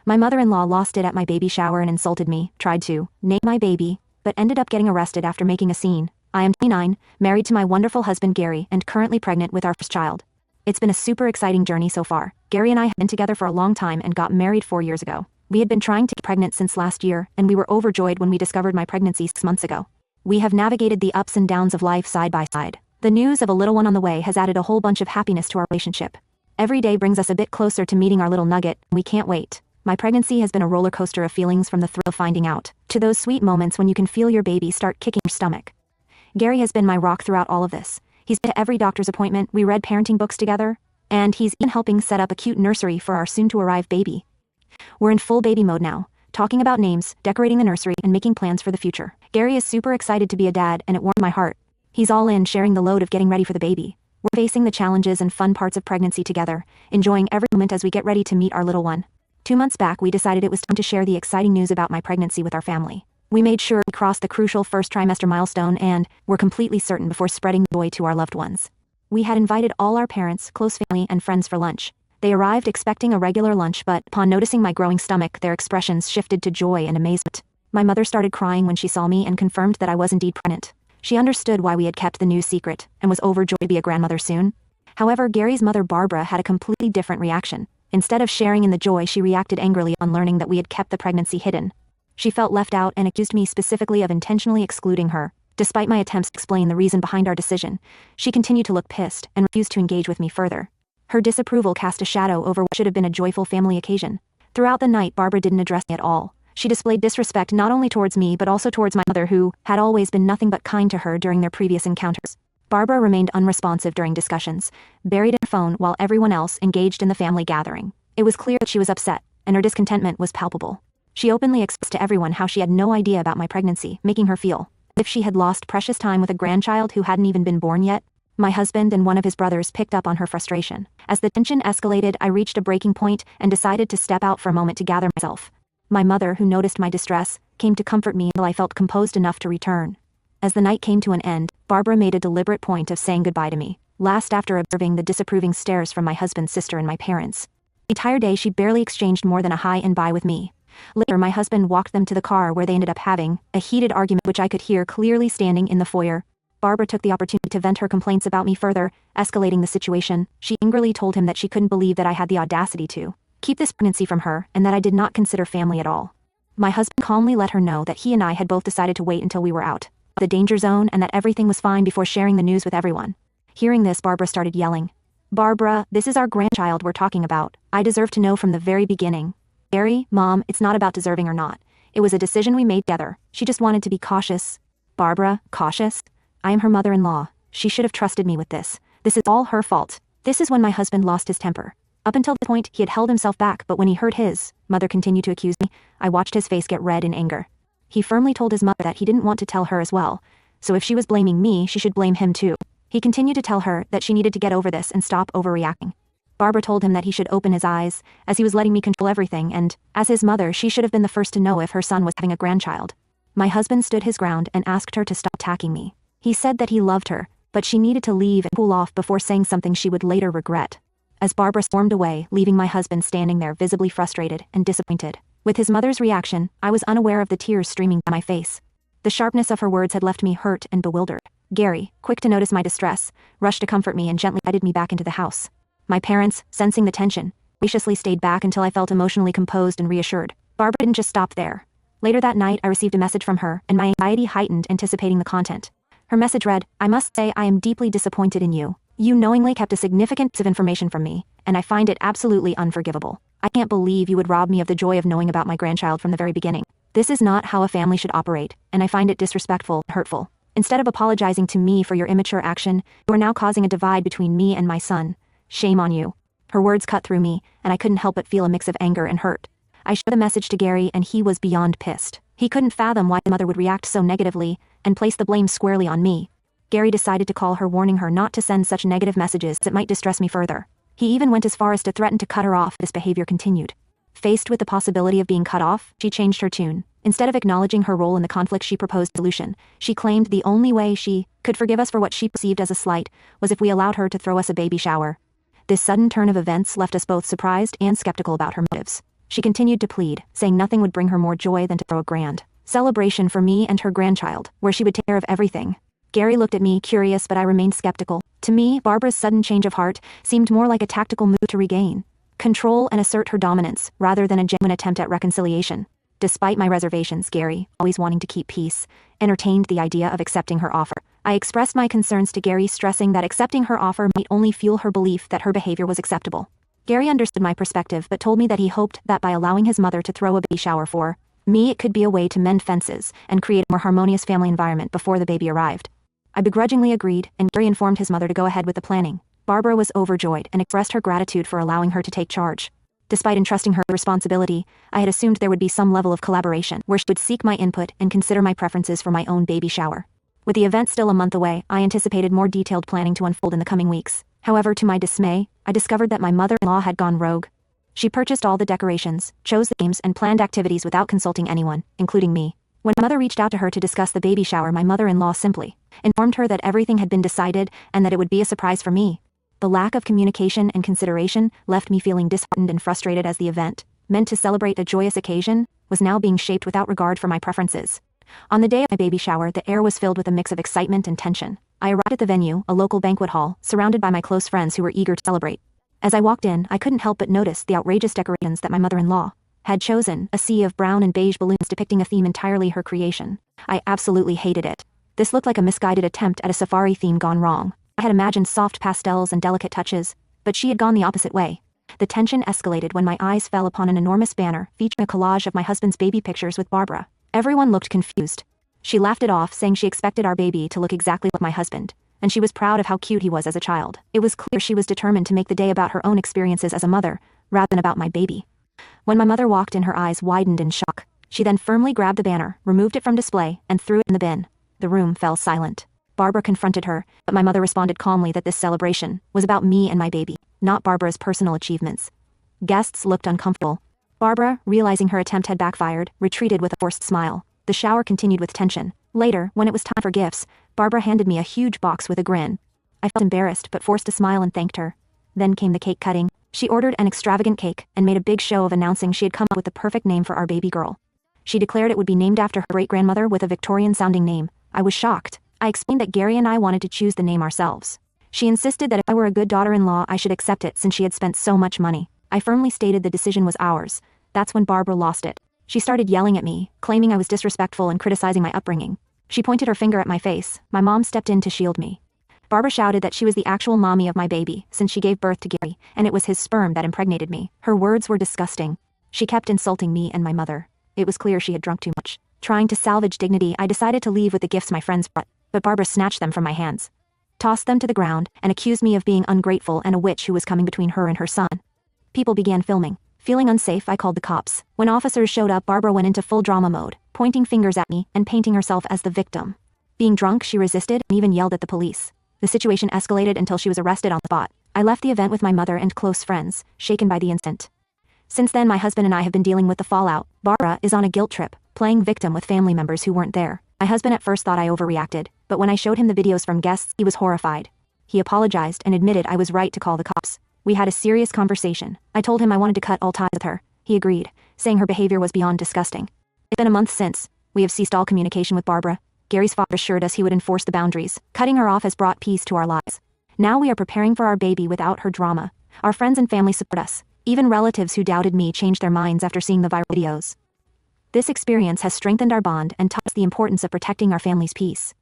My mother-in-law lost it at my baby shower and insulted me, tried to name my baby, but ended up getting arrested after making a scene. I am 29, married to my wonderful husband Gary, and currently pregnant with our first child. It's been a super exciting journey so far. Gary and I have been together for a long time and got married 4 years ago. We had been trying to get pregnant since last year, and we were overjoyed when we discovered my pregnancy 6 months ago. We have navigated the ups and downs of life side by side. The news of a little one on the way has added a whole bunch of happiness to our relationship. Every day brings us a bit closer to meeting our little nugget, and we can't wait. My pregnancy has been a roller coaster of feelings, from the thrill of finding out, to those sweet moments when you can feel your baby start kicking your stomach. Gary has been my rock throughout all of this. He's been to every doctor's appointment, we read parenting books together, and he's even helping set up a cute nursery for our soon-to-arrive baby. We're in full baby mode now, talking about names, decorating the nursery, and making plans for the future. Gary is super excited to be a dad, and it warmed my heart. He's all in, sharing the load of getting ready for the baby. We're facing the challenges and fun parts of pregnancy together, enjoying every moment as we get ready to meet our little one. 2 months back, we decided it was time to share the exciting news about my pregnancy with our family. We made sure we crossed the crucial first trimester milestone and were completely certain before spreading the joy to our loved ones. We had invited all our parents, close family, and friends for lunch. They arrived expecting a regular lunch, but upon noticing my growing stomach, their expressions shifted to joy and amazement. My mother started crying when she saw me and confirmed that I was indeed pregnant. She understood why we had kept the news secret and was overjoyed to be a grandmother soon. However, Gary's mother Barbara had a completely different reaction. Instead of sharing in the joy, she reacted angrily on learning that we had kept the pregnancy hidden. She felt left out and accused me specifically of intentionally excluding her. Despite my attempts to explain the reason behind our decision, she continued to look pissed and refused to engage with me further. Her disapproval cast a shadow over what should have been a joyful family occasion. Throughout the night, Barbara didn't address me at all. She displayed disrespect not only towards me but also towards my mother, who had always been nothing but kind to her during their previous encounters. Barbara remained unresponsive during discussions, buried in her phone while everyone else engaged in the family gathering. It was clear that she was upset, and her discontentment was palpable. She openly expressed to everyone how she had no idea about my pregnancy, making her feel as if she had lost precious time with a grandchild who hadn't even been born yet. My husband and one of his brothers picked up on her frustration. As the tension escalated, I reached a breaking point and decided to step out for a moment to gather myself. My mother, who noticed my distress, came to comfort me until I felt composed enough to return. As the night came to an end, Barbara made a deliberate point of saying goodbye to me, last after observing the disapproving stares from my husband's sister and my parents. The entire day she barely exchanged more than a hi and bye with me. Later, my husband walked them to the car, where they ended up having a heated argument which I could hear clearly standing in the foyer. Barbara took the opportunity to vent her complaints about me further, escalating the situation. She angrily told him that she couldn't believe that I had the audacity to keep this pregnancy from her and that I did not consider family at all. My husband calmly let her know that he and I had both decided to wait until we were out of the danger zone and that everything was fine before sharing the news with everyone. Hearing this, Barbara started yelling, "Barbara, this is our grandchild we're talking about. I deserve to know from the very beginning." "Gary, Mom, it's not about deserving or not. It was a decision we made together. She just wanted to be cautious." "Barbara, cautious? I am her mother-in-law. She should have trusted me with this. This is all her fault." This is when my husband lost his temper. Up until this point, he had held himself back, but when he heard his mother continue to accuse me, I watched his face get red in anger. He firmly told his mother that he didn't want to tell her as well, so if she was blaming me, she should blame him too. He continued to tell her that she needed to get over this and stop overreacting. Barbara told him that he should open his eyes, as he was letting me control everything, and, as his mother, she should have been the first to know if her son was having a grandchild. My husband stood his ground and asked her to stop attacking me. He said that he loved her, but she needed to leave and cool off before saying something she would later regret. As Barbara stormed away, leaving my husband standing there visibly frustrated and disappointed. With his mother's reaction, I was unaware of the tears streaming down my face. The sharpness of her words had left me hurt and bewildered. Gary, quick to notice my distress, rushed to comfort me and gently guided me back into the house. My parents, sensing the tension, graciously stayed back until I felt emotionally composed and reassured. Barbara didn't just stop there. Later that night, I received a message from her, and my anxiety heightened anticipating the content. Her message read, "I must say I am deeply disappointed in you. You knowingly kept a significant piece of information from me, and I find it absolutely unforgivable. I can't believe you would rob me of the joy of knowing about my grandchild from the very beginning. This is not how a family should operate, and I find it disrespectful and hurtful. Instead of apologizing to me for your immature action, you are now causing a divide between me and my son. Shame on you." Her words cut through me, and I couldn't help but feel a mix of anger and hurt. I showed the message to Gary, and he was beyond pissed. He couldn't fathom why the mother would react so negatively and place the blame squarely on me. Gary decided to call her, warning her not to send such negative messages as it might distress me further. He even went as far as to threaten to cut her off if this behavior continued. Faced with the possibility of being cut off, she changed her tune. Instead of acknowledging her role in the conflict, she proposed a solution. She claimed the only way she could forgive us for what she perceived as a slight was if we allowed her to throw us a baby shower. This sudden turn of events left us both surprised and skeptical about her motives. She continued to plead, saying nothing would bring her more joy than to throw a grand celebration for me and her grandchild, where she would take care of everything. Gary looked at me, curious, but I remained skeptical. To me, Barbara's sudden change of heart seemed more like a tactical move to regain control and assert her dominance, rather than a genuine attempt at reconciliation. Despite my reservations, Gary, always wanting to keep peace, entertained the idea of accepting her offer. I expressed my concerns to Gary, stressing that accepting her offer might only fuel her belief that her behavior was acceptable. Gary understood my perspective but told me that he hoped that by allowing his mother to throw a baby shower for me, it could be a way to mend fences and create a more harmonious family environment before the baby arrived. I begrudgingly agreed, and Gary informed his mother to go ahead with the planning. Barbara was overjoyed and expressed her gratitude for allowing her to take charge. Despite entrusting her with responsibility, I had assumed there would be some level of collaboration where she would seek my input and consider my preferences for my own baby shower. With the event still a month away, I anticipated more detailed planning to unfold in the coming weeks. However, to my dismay, I discovered that my mother-in-law had gone rogue. She purchased all the decorations, chose the games, and planned activities without consulting anyone, including me. When my mother reached out to her to discuss the baby shower, my mother-in-law simply informed her that everything had been decided and that it would be a surprise for me. The lack of communication and consideration left me feeling disheartened and frustrated, as the event, meant to celebrate a joyous occasion, was now being shaped without regard for my preferences. On the day of my baby shower, the air was filled with a mix of excitement and tension. I arrived at the venue, a local banquet hall, surrounded by my close friends who were eager to celebrate. As I walked in, I couldn't help but notice the outrageous decorations that my mother-in-law had chosen, a sea of brown and beige balloons depicting a theme entirely her creation. I absolutely hated it. This looked like a misguided attempt at a safari theme gone wrong. I had imagined soft pastels and delicate touches, but she had gone the opposite way. The tension escalated when my eyes fell upon an enormous banner featuring a collage of my husband's baby pictures with Barbara. Everyone looked confused. She laughed it off, saying she expected our baby to look exactly like my husband, and she was proud of how cute he was as a child. It was clear she was determined to make the day about her own experiences as a mother, rather than about my baby. When my mother walked in, her eyes widened in shock. She then firmly grabbed the banner, removed it from display, and threw it in the bin. The room fell silent. Barbara confronted her, but my mother responded calmly that this celebration was about me and my baby, not Barbara's personal achievements. Guests looked uncomfortable. Barbara, realizing her attempt had backfired, retreated with a forced smile. The shower continued with tension. Later, when it was time for gifts, Barbara handed me a huge box with a grin. I felt embarrassed but forced a smile and thanked her. Then came the cake cutting. She ordered an extravagant cake and made a big show of announcing she had come up with the perfect name for our baby girl. She declared it would be named after her great-grandmother with a Victorian-sounding name. I was shocked. I explained that Gary and I wanted to choose the name ourselves. She insisted that if I were a good daughter-in-law, I should accept it since she had spent so much money. I firmly stated the decision was ours. That's when Barbara lost it. She started yelling at me, claiming I was disrespectful and criticizing my upbringing. She pointed her finger at my face. My mom stepped in to shield me. Barbara shouted that she was the actual mommy of my baby, since she gave birth to Gary, and it was his sperm that impregnated me. Her words were disgusting. She kept insulting me and my mother. It was clear she had drunk too much. Trying to salvage dignity, I decided to leave with the gifts my friends brought, but Barbara snatched them from my hands, tossed them to the ground, and accused me of being ungrateful and a witch who was coming between her and her son. People began filming. Feeling unsafe, I called the cops. When officers showed up, Barbara went into full drama mode, pointing fingers at me and painting herself as the victim. Being drunk, she resisted and even yelled at the police. The situation escalated until she was arrested on the spot. I left the event with my mother and close friends, shaken by the incident. Since then, my husband and I have been dealing with the fallout. Barbara is on a guilt trip, playing victim with family members who weren't there. My husband at first thought I overreacted, but when I showed him the videos from guests, he was horrified. He apologized and admitted I was right to call the cops. We had a serious conversation. I told him I wanted to cut all ties with her. He agreed, saying her behavior was beyond disgusting. It's been a month since. We have ceased all communication with Barbara. Gary's father assured us he would enforce the boundaries. Cutting her off has brought peace to our lives. Now we are preparing for our baby without her drama. Our friends and family support us. Even relatives who doubted me changed their minds after seeing the viral videos. This experience has strengthened our bond and taught us the importance of protecting our family's peace.